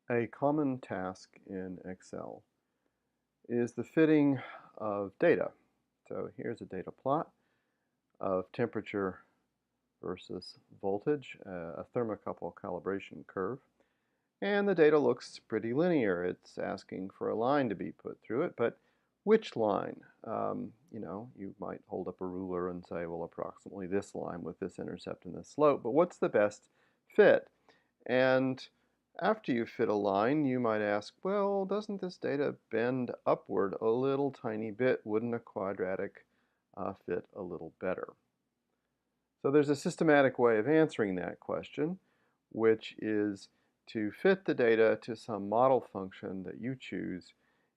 A common task in Excel is the fitting of data. So here's a data plot of temperature versus voltage, a thermocouple calibration curve. And the data looks pretty linear. It's asking for a line to be put through it, but which line? You might hold up a ruler and say, well, approximately this line with this intercept and this slope, but what's the best fit? And after you fit a line, you might ask, well, doesn't this data bend upward a little tiny bit? Wouldn't a quadratic fit a little better? So there's a systematic way of answering that question, which is to fit the data to some model function that you choose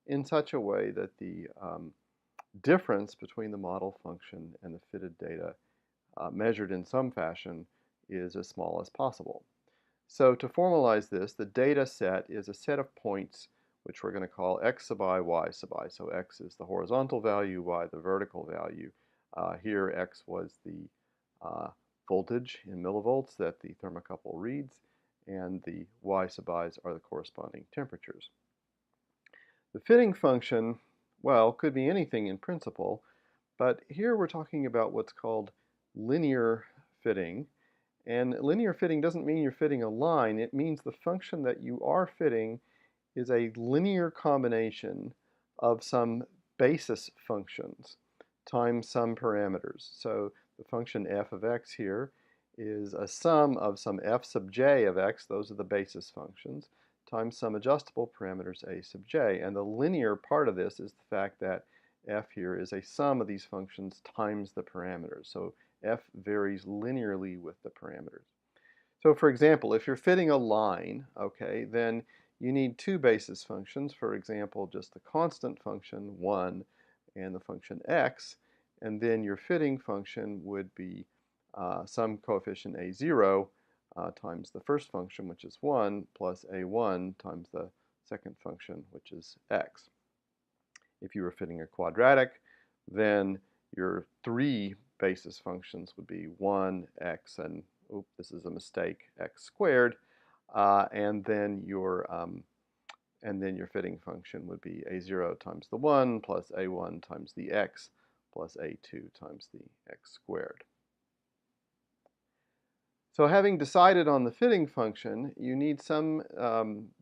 in such a way that the difference between the model function and the fitted data measured in some fashion is as small as possible. So to formalize this, the data set is a set of points which we're going to call x sub I, y sub I. So x is the horizontal value, y the vertical value. Here x was the voltage in millivolts that the thermocouple reads, and the y sub i's are the corresponding temperatures. The fitting function, well, could be anything in principle, but here we're talking about what's called linear fitting. And linear fitting doesn't mean you're fitting a line. It means the function that you are fitting is a linear combination of some basis functions times some parameters. So the function f of x here is a sum of some f sub j of x, those are the basis functions, times some adjustable parameters a sub j. And the linear part of this is the fact that f here is a sum of these functions times the parameters. So f varies linearly with the parameters. So for example, if you're fitting a line, okay, then you need two basis functions. For example, just the constant function 1 and the function x, and then your fitting function would be some coefficient a0 times the first function, which is 1, plus a1 times the second function, which is x. If you were fitting a quadratic, then your three basis functions would be 1, x, and oops, this is a mistake, x squared, and then your fitting function would be a0 times the 1 plus a1 times the x plus a2 times the x squared. So having decided on the fitting function, you need some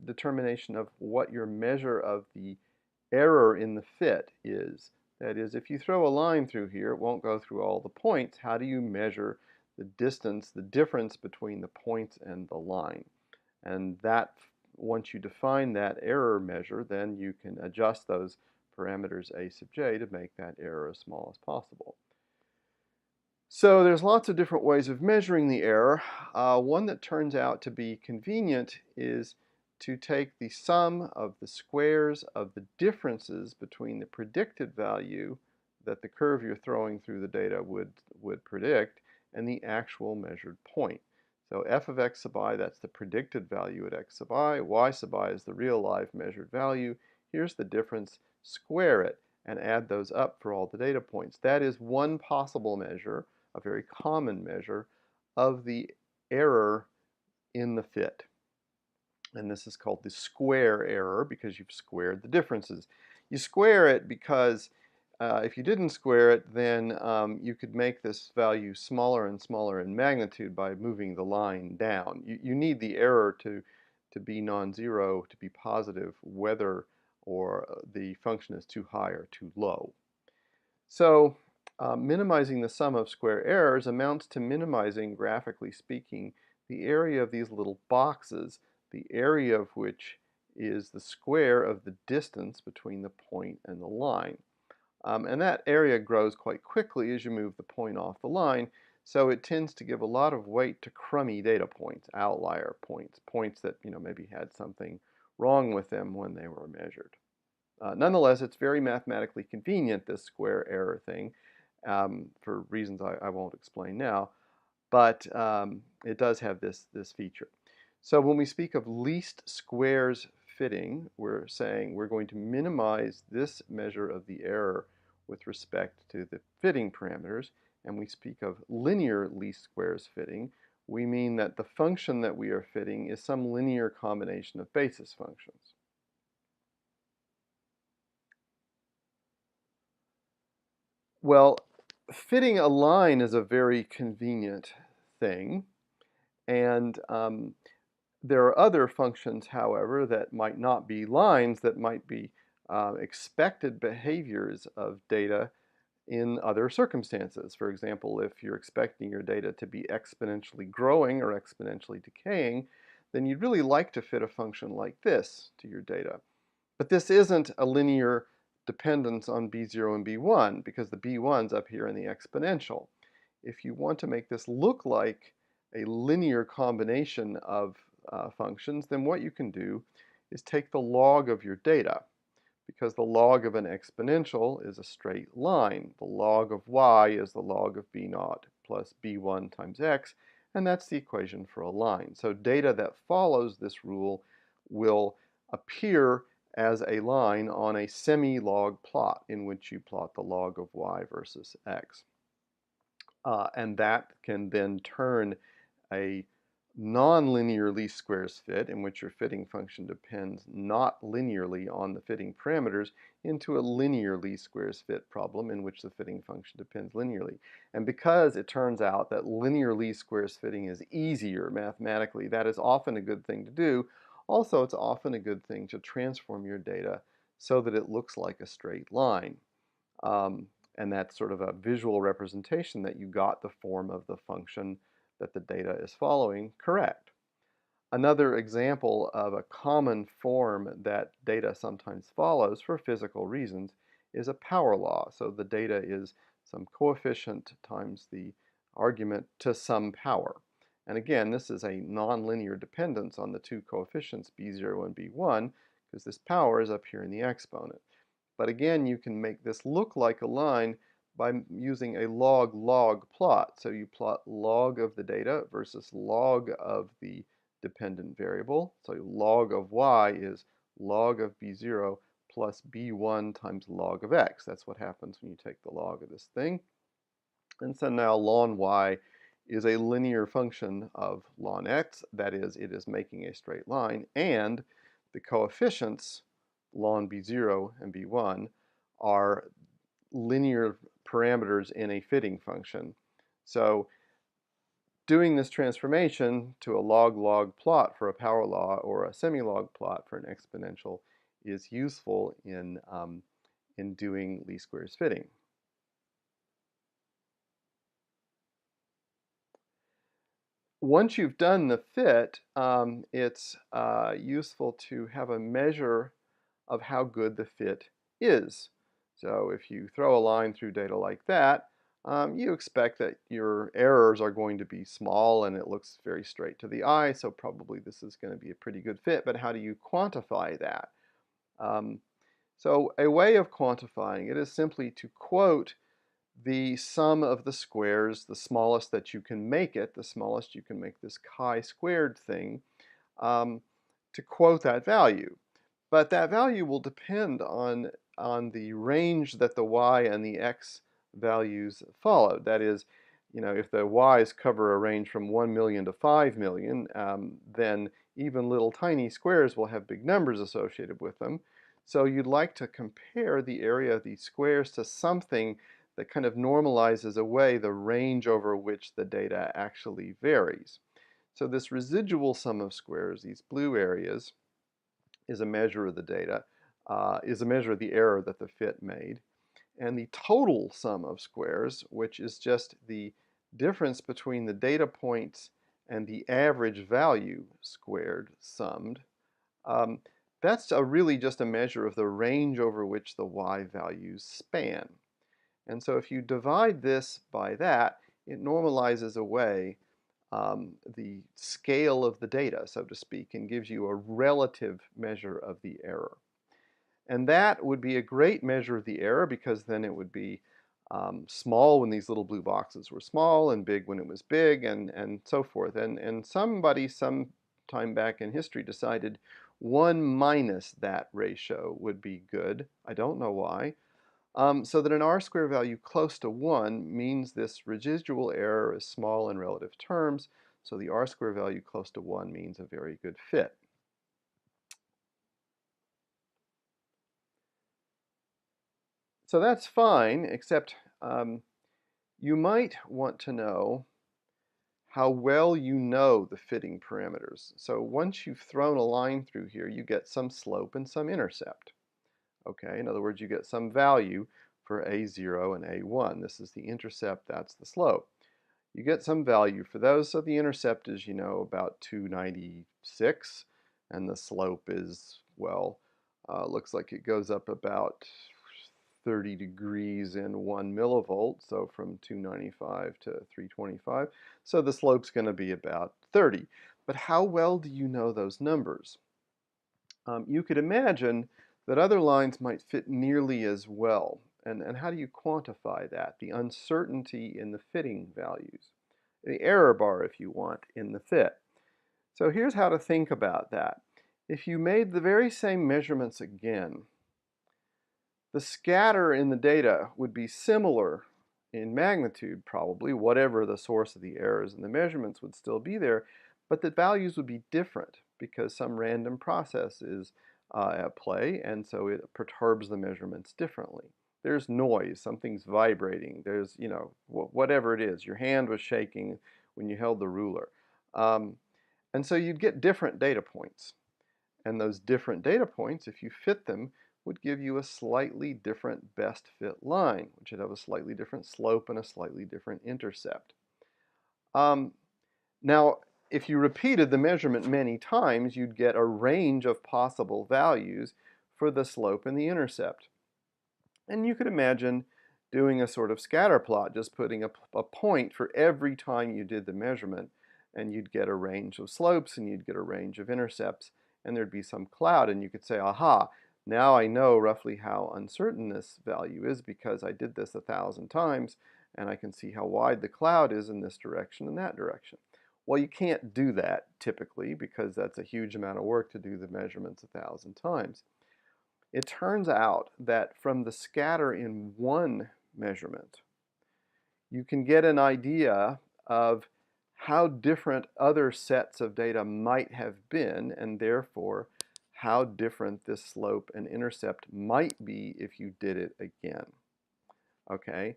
determination of what your measure of the error in the fit is. That is, if you throw a line through here, it won't go through all the points. How do you measure the distance, the difference between the points and the line? And that, once you define that error measure, then you can adjust those parameters a sub j to make that error as small as possible. So there's lots of different ways of measuring the error. One that turns out to be convenient is to take the sum of the squares of the differences between the predicted value that the curve you're throwing through the data would predict and the actual measured point. So f of x sub I, that's the predicted value at x sub I. Y sub I is the real live measured value. Here's the difference. Square it and add those up for all the data points. That is one possible measure, a very common measure, of the error in the fit. And this is called the square error because you've squared the differences. You square it because if you didn't square it, then you could make this value smaller and smaller in magnitude by moving the line down. You need the error to be non-zero, to be positive, whether or the function is too high or too low. So minimizing the sum of square errors amounts to minimizing, graphically speaking, the area of these little boxes, the area of which is the square of the distance between the point and the line. And that area grows quite quickly as you move the point off the line, so it tends to give a lot of weight to crummy data points, outlier points, points that maybe had something wrong with them when they were measured. Nonetheless, it's very mathematically convenient, this square error thing, for reasons I won't explain now, but it does have this feature. So when we speak of least squares fitting, we're saying we're going to minimize this measure of the error with respect to the fitting parameters, and we speak of linear least squares fitting, we mean that the function that we are fitting is some linear combination of basis functions. Well, fitting a line is a very convenient thing, and there are other functions, however, that might not be lines, that might be expected behaviors of data in other circumstances. For example, if you're expecting your data to be exponentially growing or exponentially decaying, then you'd really like to fit a function like this to your data. But this isn't a linear dependence on b0 and b1 because the b1's up here in the exponential. If you want to make this look like a linear combination of functions, then what you can do is take the log of your data, because the log of an exponential is a straight line. The log of y is the log of b0 plus b1 times x, and that's the equation for a line. So data that follows this rule will appear as a line on a semi-log plot in which you plot the log of y versus x. And that can then turn a nonlinear least squares fit, in which your fitting function depends not linearly on the fitting parameters, into a linear least squares fit problem in which the fitting function depends linearly. And because it turns out that linear least squares fitting is easier mathematically, that is often a good thing to do. Also, it's often a good thing to transform your data so that it looks like a straight line. And that's sort of a visual representation that you got the form of the function that the data is following correct. Another example of a common form that data sometimes follows for physical reasons is a power law. So the data is some coefficient times the argument to some power. And again, this is a nonlinear dependence on the two coefficients b0 and b1, because this power is up here in the exponent. But again, you can make this look like a line by using a log-log plot. So you plot log of the data versus log of the dependent variable. So log of y is log of b0 plus b1 times log of x. That's what happens when you take the log of this thing. And so now ln y is a linear function of ln x. That is, it is making a straight line. And the coefficients, ln b0 and b1, are linear parameters in a fitting function. So doing this transformation to a log-log plot for a power law or a semi-log plot for an exponential is useful in doing least squares fitting. Once you've done the fit, it's useful to have a measure of how good the fit is. So if you throw a line through data like that, you expect that your errors are going to be small and it looks very straight to the eye, so probably this is going to be a pretty good fit. But how do you quantify that? So a way of quantifying it is simply to quote the sum of the squares, the smallest that you can make it, the smallest you can make this chi-squared thing, to quote that value. But that value will depend on the range that the y and the x values follow. That is, if the y's cover a range from 1 million to 5 million, then even little tiny squares will have big numbers associated with them. So you'd like to compare the area of these squares to something that kind of normalizes away the range over which the data actually varies. So this residual sum of squares, these blue areas, is a measure of the data, is a measure of the error that the fit made. And the total sum of squares, which is just the difference between the data points and the average value squared, summed, that's really just a measure of the range over which the y values span. And so if you divide this by that, it normalizes away the scale of the data, so to speak, and gives you a relative measure of the error. And that would be a great measure of the error, because then it would be small when these little blue boxes were small and big when it was big, and so forth. And somebody some time back in history decided 1 minus that ratio would be good. I don't know why. So that an R-square value close to 1 means this residual error is small in relative terms, So the R-square value close to 1 means a very good fit. So that's fine, except you might want to know how well you know the fitting parameters. So once you've thrown a line through here, you get some slope and some intercept. Okay, in other words, you get some value for A0 and A1. This is the intercept, that's the slope. You get some value for those, so the intercept is, about 296, and the slope is, well, looks like it goes up about 30 degrees in 1 millivolt, so from 295 to 325. So the slope's going to be about 30. But how well do you know those numbers? You could imagine that other lines might fit nearly as well. And how do you quantify that? The uncertainty in the fitting values. The error bar, if you want, in the fit. So here's how to think about that. If you made the very same measurements again, the scatter in the data would be similar in magnitude, probably, whatever the source of the errors and the measurements would still be there, but the values would be different because some random process is at play, and so it perturbs the measurements differently. There's noise, something's vibrating, there's, whatever it is. Your hand was shaking when you held the ruler. And so you'd get different data points. And those different data points, if you fit them, would give you a slightly different best fit line, which would have a slightly different slope and a slightly different intercept. Now, if you repeated the measurement many times, you'd get a range of possible values for the slope and the intercept. And you could imagine doing a sort of scatter plot, just putting a point for every time you did the measurement, and you'd get a range of slopes and you'd get a range of intercepts, and there'd be some cloud, and you could say, aha, now I know roughly how uncertain this value is because I did this 1,000 times, and I can see how wide the cloud is in this direction and that direction. Well, you can't do that typically because that's a huge amount of work to do the measurements 1,000 times. It turns out that from the scatter in one measurement, you can get an idea of how different other sets of data might have been, and therefore how different this slope and intercept might be if you did it again. Okay,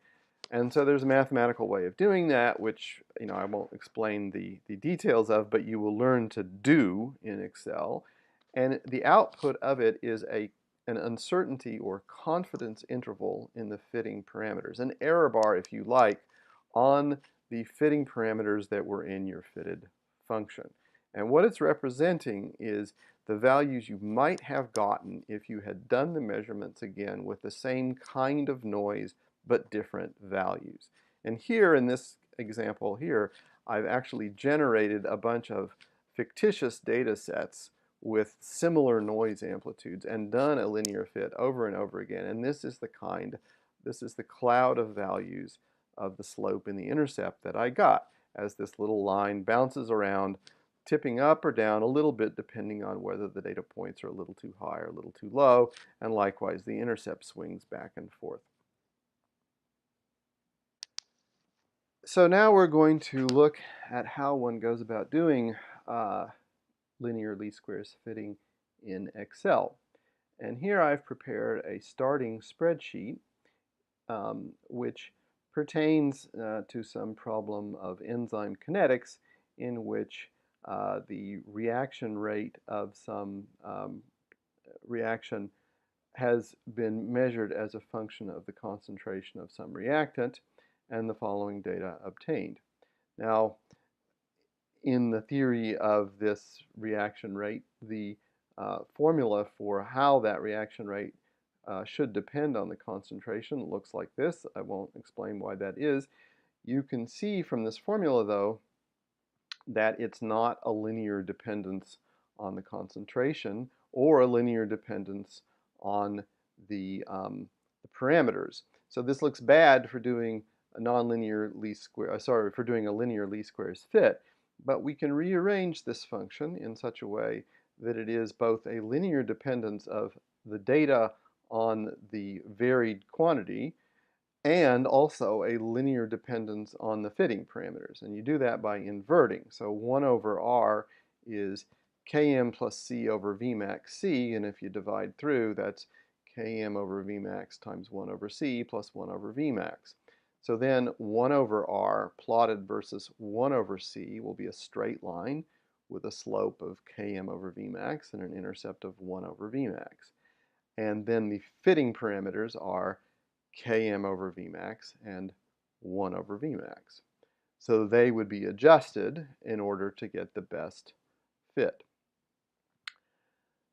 and so there's a mathematical way of doing that, which I won't explain the details of, but you will learn to do in Excel. And the output of it is an uncertainty or confidence interval in the fitting parameters, an error bar, if you like, on the fitting parameters that were in your fitted function. And what it's representing is the values you might have gotten if you had done the measurements again with the same kind of noise but different values. And here in this example here, I've actually generated a bunch of fictitious data sets with similar noise amplitudes and done a linear fit over and over again. And this is the cloud of values of the slope and the intercept that I got as this little line bounces around, tipping up or down a little bit depending on whether the data points are a little too high or a little too low, and likewise the intercept swings back and forth. So now we're going to look at how one goes about doing linear least squares fitting in Excel. And here I've prepared a starting spreadsheet which pertains to some problem of enzyme kinetics in which the reaction rate of some reaction has been measured as a function of the concentration of some reactant and the following data obtained. Now, in the theory of this reaction rate, the formula for how that reaction rate should depend on the concentration looks like this. I won't explain why that is. You can see from this formula, though, that it's not a linear dependence on the concentration or a linear dependence on the parameters. So this looks bad for doing a nonlinear least square, for doing a linear least squares fit, but we can rearrange this function in such a way that it is both a linear dependence of the data on the varied quantity and also a linear dependence on the fitting parameters. And you do that by inverting. So 1 over r is Km plus C over Vmax C, and if you divide through, that's Km over Vmax times 1 over C plus 1 over Vmax. So then 1 over r plotted versus 1 over C will be a straight line with a slope of Km over Vmax and an intercept of 1 over Vmax. And then the fitting parameters are Km over Vmax and 1 over Vmax. So they would be adjusted in order to get the best fit.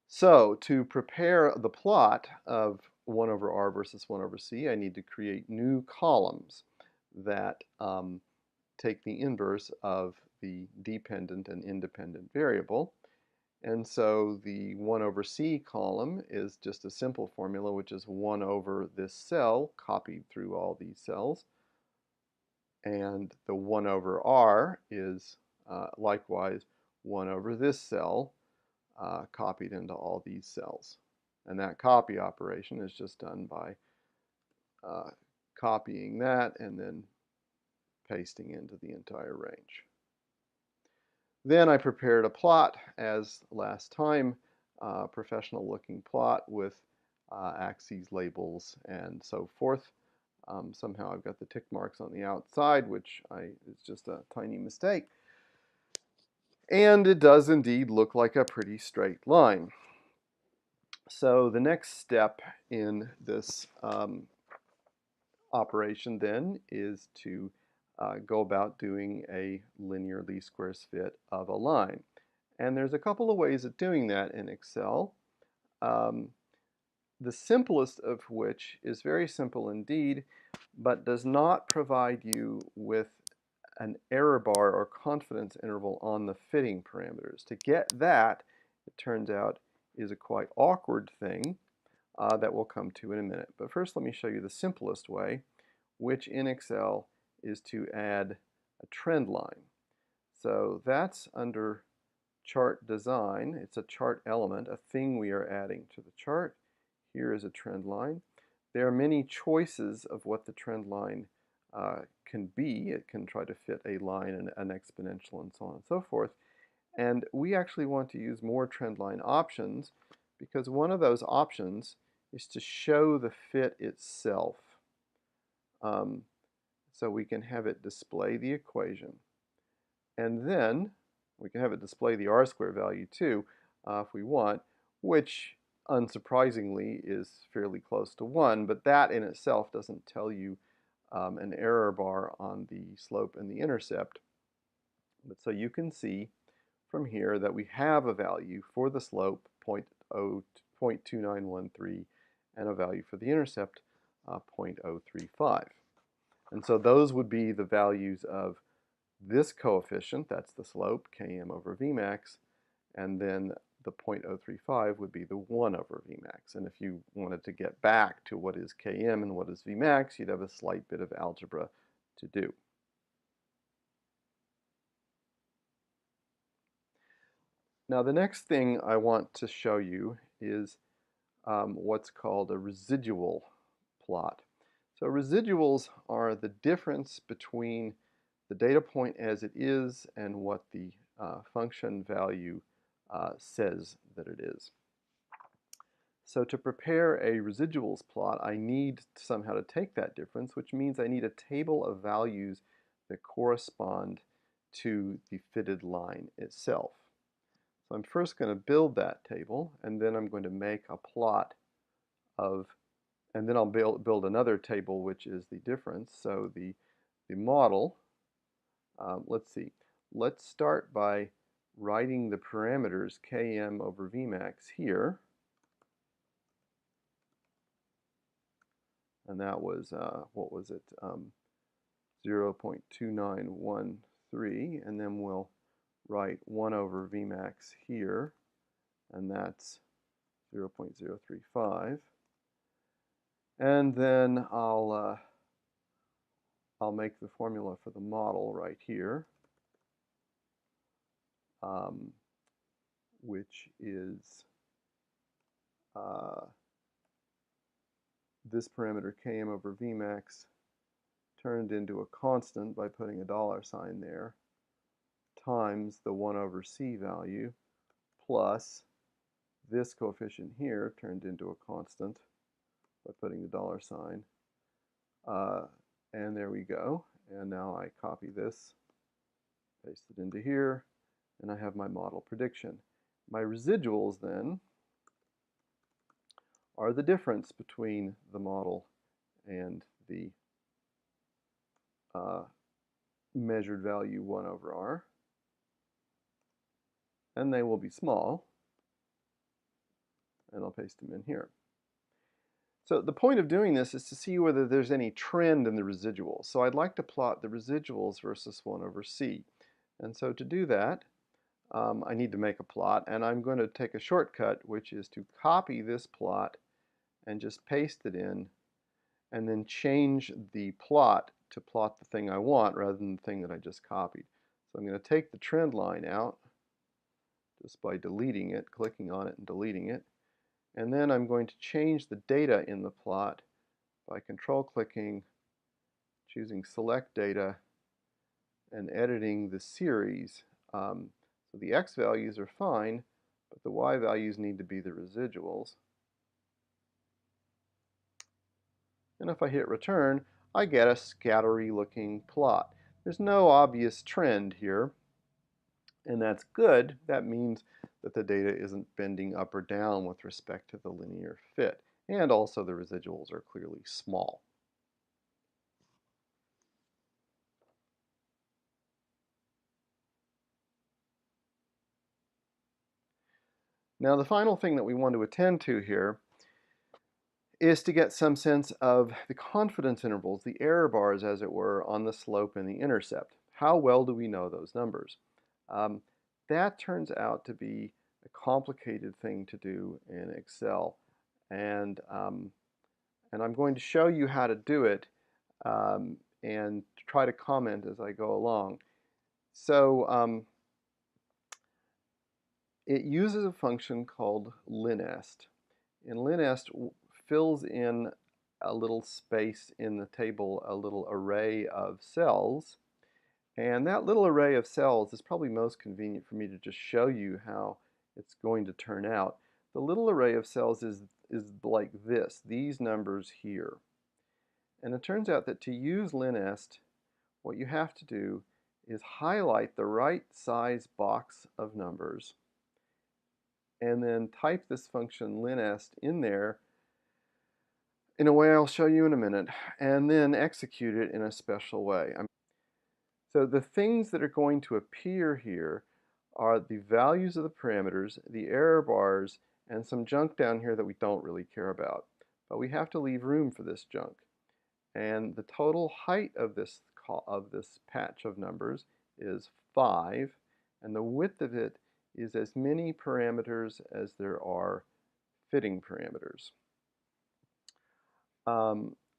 So to prepare the plot of 1 over r versus 1 over c, I need to create new columns that take the inverse of the dependent and independent variable. And so the 1 over c column is just a simple formula, which is 1 over this cell copied through all these cells. And the 1 over r is likewise 1 over this cell copied into all these cells. And that copy operation is just done by copying that and then pasting into the entire range. Then I prepared a plot as last time, professional looking plot with axes, labels, and so forth. Somehow I've got the tick marks on the outside, which is just a tiny mistake. And it does indeed look like a pretty straight line. So the next step in this operation then is to go about doing a linear least squares fit of a line. And there's a couple of ways of doing that in Excel. The simplest of which is very simple indeed, but does not provide you with an error bar or confidence interval on the fitting parameters. To get that, it turns out, is a quite awkward thing that we'll come to in a minute. But first let me show you the simplest way, which in Excel is to add a trend line. So that's under chart design. It's a chart element, a thing we are adding to the chart. Here is a trend line. There are many choices of what the trend line can be. It can try to fit a line and an exponential and so on and so forth. And we actually want to use more trend line options because one of those options is to show the fit itself. So we can have it display the equation. And then we can have it display the r-square value too if we want, which unsurprisingly is fairly close to 1, but that in itself doesn't tell you an error bar on the slope and the intercept. But so you can see from here that we have a value for the slope 0.2913 and a value for the intercept 0.035. And so those would be the values of this coefficient, that's the slope, Km over Vmax, and then the 0.035 would be the 1 over Vmax. And if you wanted to get back to what is Km and what is Vmax, you'd have a slight bit of algebra to do. Now the next thing I want to show you is what's called a residual plot. So residuals are the difference between the data point as it is and what the function value says that it is. So to prepare a residuals plot, I need somehow to take that difference, which means I need a table of values that correspond to the fitted line itself. So I'm first going to build that table, and then I'm going to make a plot of, and then I'll build another table which is the difference. So the model, let's see, let's start by writing the parameters Km over Vmax here. And that was, what was it, 0.2913, and then we'll write 1 over Vmax here, and that's 0.035. And then I'll make the formula for the model right here, which is this parameter Km over Vmax turned into a constant by putting a dollar sign there, times the 1 over c value, plus this coefficient here turned into a constant by putting the dollar sign. And there we go. And now I copy this, paste it into here, and I have my model prediction. My residuals then are the difference between the model and the measured value 1 over r. And they will be small. And I'll paste them in here. So the point of doing this is to see whether there's any trend in the residuals. So I'd like to plot the residuals versus 1 over c. And so to do that, I need to make a plot, and I'm going to take a shortcut, which is to copy this plot and just paste it in, and then change the plot to plot the thing I want rather than the thing that I just copied. So I'm going to take the trend line out just by deleting it, clicking on it and deleting it. And then I'm going to change the data in the plot by control-clicking, choosing Select Data, and editing the series. So the x values are fine, but the y values need to be the residuals. And if I hit return, I get a scattery looking plot. There's no obvious trend here, and that's good. That means that the data isn't bending up or down with respect to the linear fit. And also the residuals are clearly small. Now the final thing that we want to attend to here is to get some sense of the confidence intervals, the error bars as it were, on the slope and the intercept. How well do we know those numbers? That turns out to be a complicated thing to do in Excel, and I'm going to show you how to do it and try to comment as I go along. So it uses a function called LINEST. And LINEST fills in a little space in the table, a little array of cells. And that little array of cells is probably most convenient for me to just show you how it's going to turn out. The little array of cells is like this, these numbers here. And it turns out that to use LINEST, what you have to do is highlight the right size box of numbers and then type this function LINEST in there in a way I'll show you in a minute, and then execute it in a special way. So the things that are going to appear here are the values of the parameters, the error bars, and some junk down here that we don't really care about. But we have to leave room for this junk. And the total height of this patch of numbers is 5, and the width of it is as many parameters as there are fitting parameters.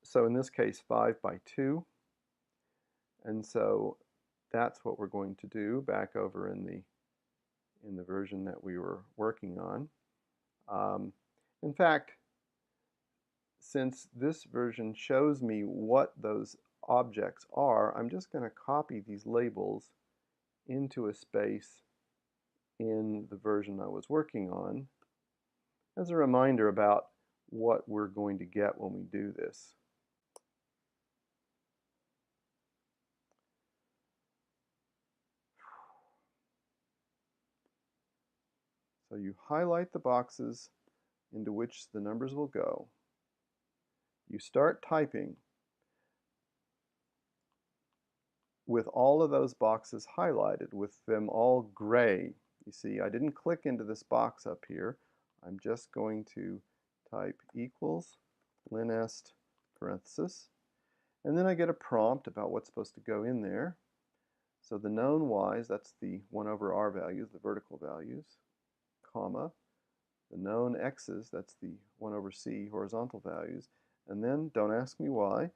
So in this case, 5 by 2. And so that's what we're going to do back over in the version that we were working on. In fact, since this version shows me what those objects are, I'm just going to copy these labels into a space in the version I was working on as a reminder about what we're going to get when we do this. So you highlight the boxes into which the numbers will go. You start typing with all of those boxes highlighted, with them all gray. You see, I didn't click into this box up here. I'm just going to type equals LINEST parenthesis, and then I get a prompt about what's supposed to go in there. So the known y's, that's the 1 over r values, the vertical values, comma. The known x's, that's the 1 over c horizontal values. And then, don't ask me why,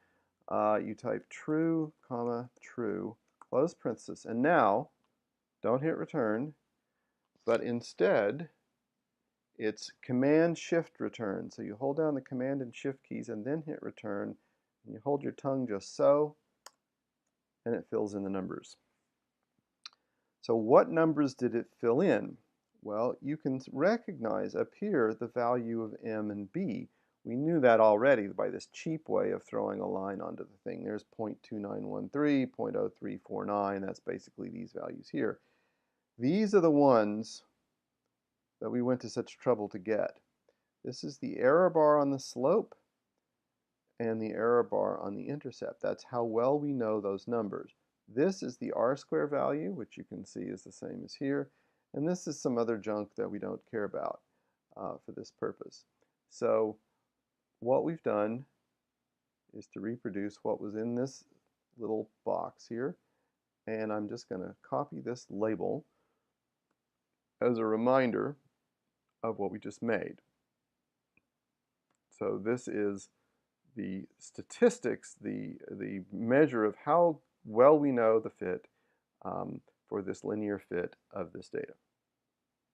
you type true, comma, true, close parenthesis. And now, don't hit return, but instead, it's Command-Shift return. So you hold down the Command and Shift keys and then hit return. And you hold your tongue just so, and it fills in the numbers. So what numbers did it fill in? Well, you can recognize up here the value of M and B. We knew that already by this cheap way of throwing a line onto the thing. There's 0.2913, 0.0349. That's basically these values here. These are the ones that we went to such trouble to get. This is the error bar on the slope and the error bar on the intercept. That's how well we know those numbers. This is the R-square value, which you can see is the same as here. And this is some other junk that we don't care about for this purpose. So what we've done is to reproduce what was in this little box here. And I'm just going to copy this label as a reminder of what we just made. So this is the statistics, the measure of how well we know the fit for this linear fit of this data.